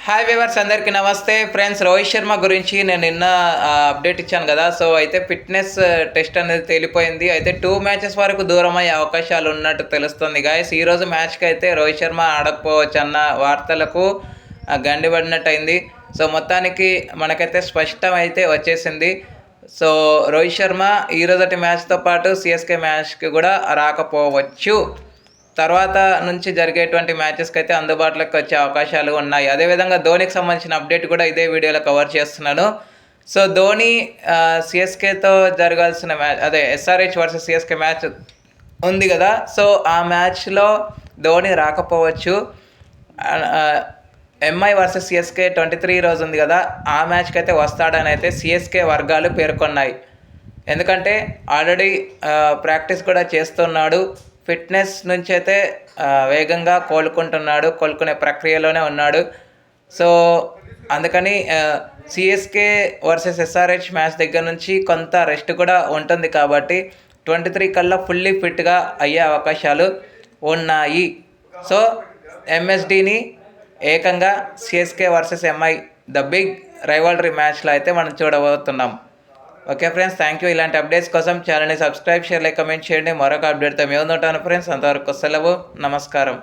Hi viewers, అందరికీ నమస్తే friends. Rohit Sharma గురించి నేను నిన్న అప్డేట్ ఇచ్చాను కదా. సో అయితే ఫిట్నెస్ టెస్ట్ అనేది తేలిపోయింది. అయితే 2 మ్యాచెస్ వరకు దూరం అయ్యే అవకాశాలు ఉన్నట్టు తెలుస్తుంది గాయస్. ఈరోజు మ్యాచ్కి అయితే రోహిత్ శర్మ ఆడకపోవచ్చు అన్న వార్తలకు గండిపడినట్టు అయింది. సో మొత్తానికి మనకైతే స్పష్టం అయితే వచ్చేసింది. సో రోహిత్ శర్మ ఈరోజటి మ్యాచ్తో పాటు సిఎస్కే మ్యాచ్కి కూడా రాకపోవచ్చు. తర్వాత నుంచి జరిగేటువంటి మ్యాచెస్కి అయితే అందుబాటులోకి వచ్చే అవకాశాలు ఉన్నాయి. అదేవిధంగా ధోనికి సంబంధించిన అప్డేట్ కూడా ఇదే వీడియోలో కవర్ చేస్తున్నాను. సో ధోని సిఎస్కేతో జరగాల్సిన మ్యాచ్, అదే ఎస్ఆర్హెచ్ వర్సెస్ సిఎస్కే మ్యాచ్ ఉంది కదా. సో ఆ మ్యాచ్లో ధోని రాకపోవచ్చు. ఎంఐ వర్సెస్ సిఎస్కే 23 రోజు ఉంది కదా, ఆ మ్యాచ్కి అయితే వస్తాడని అయితే సిఎస్కే వర్గాలు పేర్కొన్నాయి. ఎందుకంటే ఆల్రెడీ ప్రాక్టీస్ కూడా చేస్తున్నాడు. ఫిట్నెస్ నుంచి అయితే వేగంగా కోలుకునే ప్రక్రియలోనే ఉన్నాడు. సో అందుకని సిఎస్కే వర్సెస్ ఎస్ఆర్హెచ్ మ్యాచ్ దగ్గర నుంచి కొంత రెస్ట్ కూడా ఉంటుంది కాబట్టి 23 కల్లా ఫుల్లీ ఫిట్గా అయ్యే అవకాశాలు ఉన్నాయి. సో ఎంఎస్డిని ఏకంగా CSK versus MI the big rivalry మ్యాచ్లో అయితే మనం చూడబోతున్నాం. Okay friends, thank you. ఇలాంటి అప్డేట్స్ కోసం ఛానల్ని సబ్స్క్రైబ్, షేర్, లైక్, కమెంట్ చేయండి. మరొక అప్డేట్తో మేము ఉంటాను ఫ్రెండ్స్. అంతవరకు సెలవు, నమస్కారం.